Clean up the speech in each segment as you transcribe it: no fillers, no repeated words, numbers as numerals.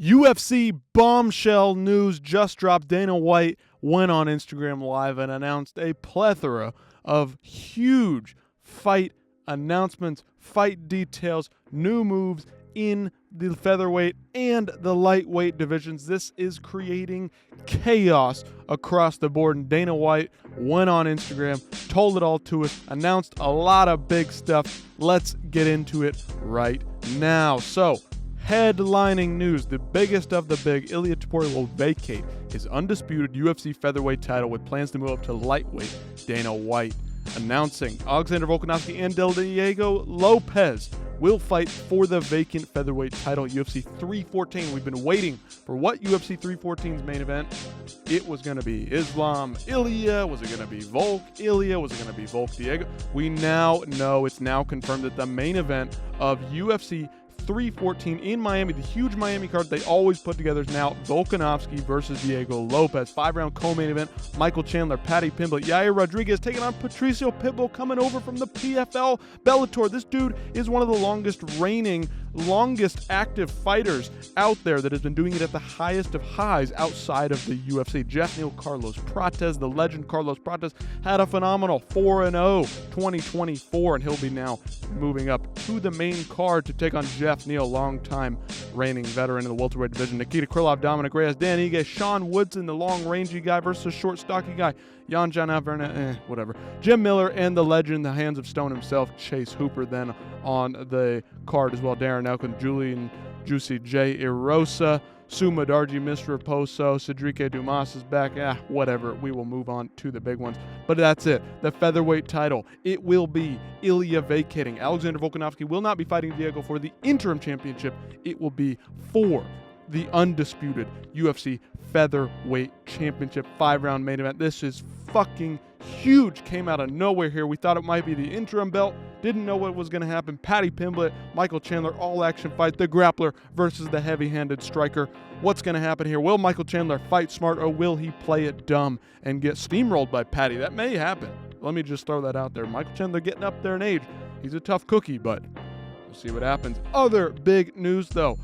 UFC bombshell news just dropped. Dana White went on Instagram Live and announced a plethora of huge fight announcements, fight details, new moves in the featherweight and the lightweight divisions. This is creating chaos across the board, and Dana White went on Instagram, told it all to us, announced a lot of big stuff. Let's get into it right now. So, headlining news, the biggest of the big, Ilia Topuria will vacate his undisputed UFC featherweight title with plans to move up to lightweight. Dana White announcing Alexander Volkanovski and Diego Lopes will fight for the vacant featherweight title at UFC 314. We've been waiting for what UFC 314's main event. It was going to be Islam Ilia. Was it going to be Volk Ilia? Was it going to be Volk Diego? We now know, it's now confirmed that the main event of UFC 314 in Miami, the huge Miami card they always put together, is now Volkanovski versus Diego Lopes. 5-round co-main event. Michael Chandler, Patty Pimblett, Yair Rodriguez taking on Patricio Pitbull, coming over from the PFL Bellator. This dude is one of the longest active fighters out there that has been doing it at the highest of highs outside of the UFC. Jeff Neal, Carlos Prates, the legend Carlos Prates, had a phenomenal 4-0 2024, and he'll be now moving up to the main card to take on Jeff Neal, longtime reigning veteran in the welterweight division. Nikita Krylov, Dominic Reyes, Dan Ige, Sean Woodson, the long rangy guy versus short stocky guy, Jan Verna, whatever. Jim Miller and the legend, the hands of stone himself, Chase Hooper, then on the card as well. Darren Elkin, Julian Juicy J. Erosa, Suma Darji, Mr. Poso, Cedric Dumas is back. Whatever. We will move on to the big ones. But that's it. The featherweight title. It will be Ilia vacating. Alexander Volkanovski will not be fighting Diego for the interim championship. It will be for the undisputed UFC featherweight championship 5-round main event. This is fucking huge. Came out of nowhere here. We thought it might be the interim belt. Didn't know what was going to happen. Patty Pimblett, Michael Chandler, all-action fight. The grappler versus the heavy-handed striker. What's going to happen here? Will Michael Chandler fight smart, or will he play it dumb and get steamrolled by Patty? That may happen. Let me just throw that out there. Michael Chandler getting up there in age. He's a tough cookie, but we'll see what happens. Other big news, though.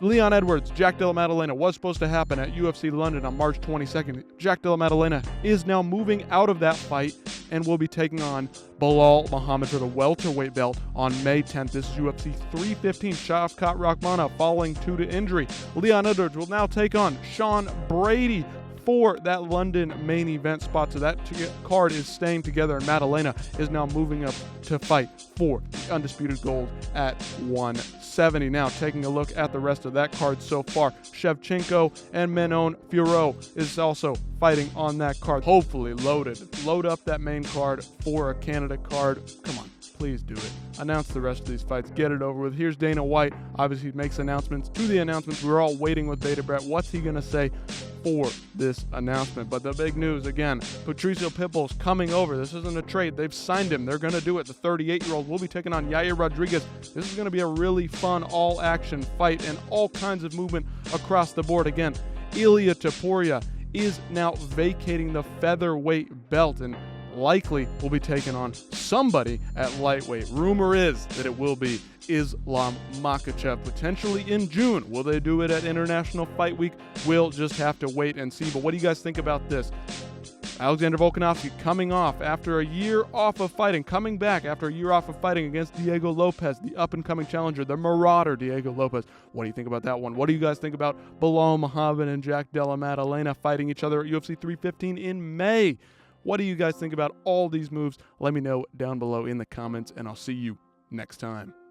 Leon Edwards, Jack Della Maddalena was supposed to happen at UFC London on March 22nd. Jack Della Maddalena is now moving out of that fight and will be taking on Belal Muhammad for the welterweight belt on May 10th. This is UFC 315. Shavkat Rakhmonov falling due to injury. Leon Edwards will now take on Sean Brady for that London main event spot. So that card is staying together, and Maddalena is now moving up to fight for the undisputed gold at 170. Now, taking a look at the rest of that card so far, Shevchenko and Manon Fiorot is also fighting on that card. Hopefully loaded. Load up that main card for a Canada card. Come on. Please do it. Announce the rest of these fights. Get it over with. Here's Dana White. Obviously, he makes announcements to the announcements. We're all waiting with bated breath. What's he going to say for this announcement? But the big news, again, Patricio Pitbull's coming over. This isn't a trade. They've signed him. They're going to do it. The 38-year-old will be taking on Yair Rodriguez. This is going to be a really fun all-action fight and all kinds of movement across the board. Again, Ilia Topuria is now vacating the featherweight belt and likely will be taking on somebody at lightweight. Rumor is that it will be Islam Makhachev, potentially in June. Will they do it at International Fight Week? We'll just have to wait and see. But what do you guys think about this? Alexander Volkanovski coming off after a year off of fighting, coming back after a year off of fighting against Diego Lopes, the up-and-coming challenger, the marauder Diego Lopes. What do you think about that one? What do you guys think about Belal Muhammad and Jack Della Maddalena fighting each other at UFC 315 in May? What do you guys think about all these moves? Let me know down below in the comments, and I'll see you next time.